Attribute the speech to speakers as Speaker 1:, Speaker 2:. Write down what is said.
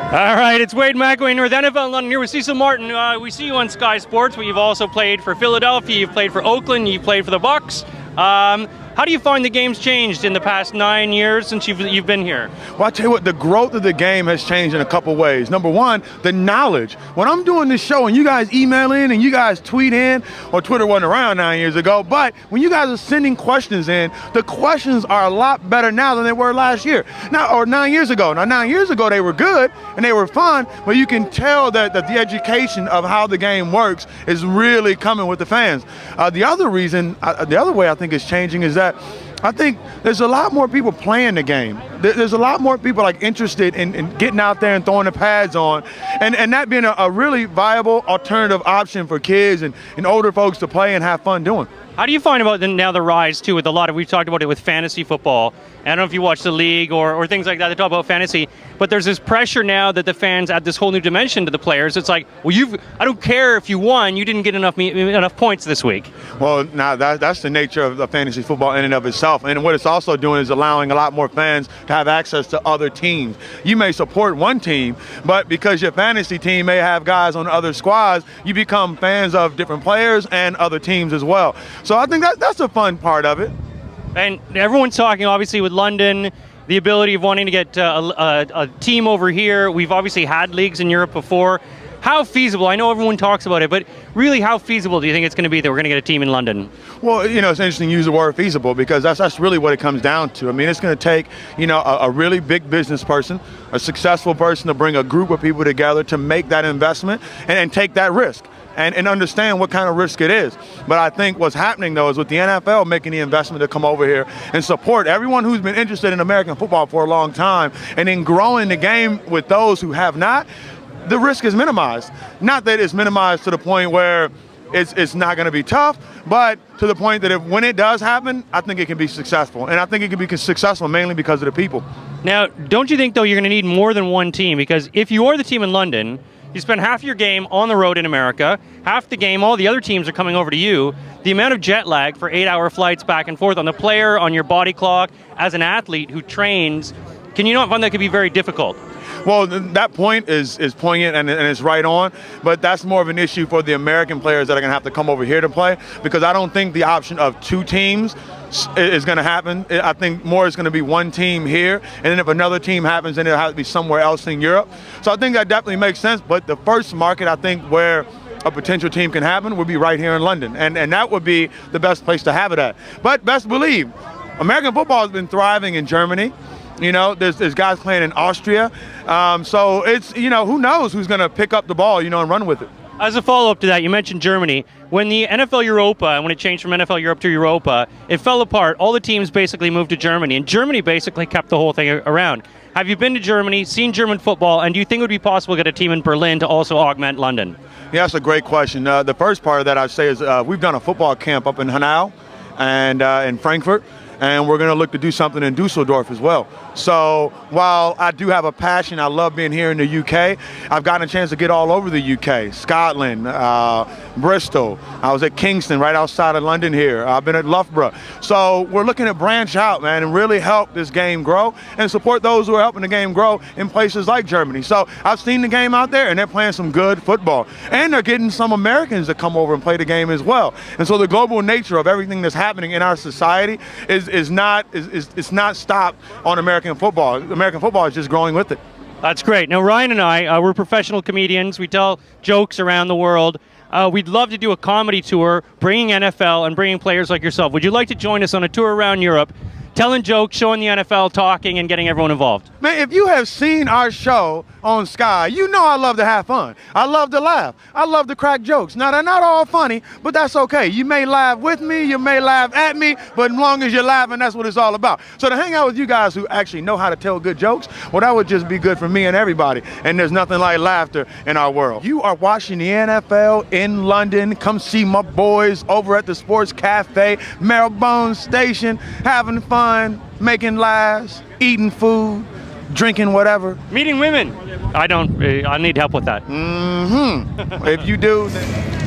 Speaker 1: All right, it's Wade McElwain with NFL London here with Cecil Martin. We see you on Sky Sports, but you've also played for Philadelphia, you've played for Oakland, you've played for the Bucks. How do you find the game's changed in the past 9 years since you've been here?
Speaker 2: Well, I tell you what, the growth of the game has changed in a couple ways. Number one, the knowledge. When I'm doing this show and you guys email in and you guys tweet in, or Twitter wasn't around 9 years ago, but when you guys are sending questions in, the questions are a lot better now than they were last year. Or 9 years ago. Now, 9 years ago, they were good and they were fun, but you can tell that the education of how the game works is really coming with the fans. The other way I think it's changing is that I think there's a lot more people playing the game. There's a lot more people interested in getting out there and throwing the pads on, and that being a really viable alternative option for kids and older folks to play and have fun doing.
Speaker 1: How do you find about now the rise too with a lot of, we've talked about it with fantasy football. I don't know if you watch the league or things like that, they talk about fantasy, but there's this pressure now that the fans add this whole new dimension to the players. It's like, well, I don't care if you won, you didn't get enough points this week.
Speaker 2: Well, now that's the nature of the fantasy football in and of itself. And what it's also doing is allowing a lot more fans to have access to other teams. You may support one team, but because your fantasy team may have guys on other squads, you become fans of different players and other teams as well. So I think that's a fun part of it.
Speaker 1: And everyone's talking, obviously, with London, the ability of wanting to get a team over here. We've obviously had leagues in Europe before. How feasible, I know everyone talks about it, but really how feasible do you think it's going to be that we're going to get a team in London?
Speaker 2: Well, it's interesting you use the word feasible because that's really what it comes down to. I mean, it's going to take, a really big business person, a successful person to bring a group of people together to make that investment and take that risk. And understand what kind of risk it is. But I think what's happening, though, is with the NFL making the investment to come over here and support everyone who's been interested in American football for a long time, and in growing the game with those who have not, the risk is minimized. Not that it's minimized to the point where it's not going to be tough, but to the point that when it does happen, I think it can be successful. And I think it can be successful mainly because of the people. Now,
Speaker 1: don't you think, though, you're going to need more than one team? Because if you are the team in London, you spend half your game on the road in America, half the game, all the other teams are coming over to you. The amount of jet lag for 8-hour flights back and forth on the player, on your body clock, as an athlete who trains, can you not find that could be very difficult?
Speaker 2: Well, that point is poignant and it's right on, but that's more of an issue for the American players that are going to have to come over here to play, because I don't think the option of two teams is going to happen. I think more is going to be one team here, and then if another team happens, then it'll have to be somewhere else in Europe. So I think that definitely makes sense, but the first market, I think, where a potential team can happen would be right here in London, and that would be the best place to have it at. But best believe, American football has been thriving in Germany. There's guys playing in Austria. So it's, who knows who's going to pick up the ball, and run with it.
Speaker 1: As a follow-up to that, you mentioned Germany. When the NFL Europa, when it changed from NFL Europe to Europa, it fell apart. All the teams basically moved to Germany, and Germany basically kept the whole thing around. Have you been to Germany, seen German football, and do you think it would be possible to get a team in Berlin to also augment London?
Speaker 2: Yeah, that's a great question. The first part of that I'd say is we've done a football camp up in Hanau and in Frankfurt. And we're going to look to do something in Dusseldorf as well. So while I do have a passion, I love being here in the UK, I've gotten a chance to get all over the UK, Scotland, Bristol. I was at Kingston, right outside of London here. I've been at Loughborough. So we're looking to branch out, man, and really help this game grow and support those who are helping the game grow in places like Germany. So I've seen the game out there, and they're playing some good football. And they're getting some Americans to come over and play the game as well. And so the global nature of everything that's happening in our society is not stopped on American football. American football is just growing with it.
Speaker 1: That's great. Now, Ryan and I, we're professional comedians. We tell jokes around the world. We'd love to do a comedy tour, bringing NFL and bringing players like yourself. Would you like to join us on a tour around Europe, telling jokes, showing the NFL, talking, and getting everyone involved?
Speaker 2: Man, if you have seen our show on Sky, you know I love to have fun. I love to laugh. I love to crack jokes. Now, they're not all funny, but that's okay. You may laugh with me, you may laugh at me, but as long as you're laughing, that's what it's all about. So to hang out with you guys who actually know how to tell good jokes, well, that would just be good for me and everybody. And there's nothing like laughter in our world. You are watching the NFL in London. Come see my boys over at the Sports Cafe, Marylebone Station, having fun, making laughs, eating food, drinking whatever.
Speaker 1: Meeting women. I need help with that.
Speaker 2: If you do, then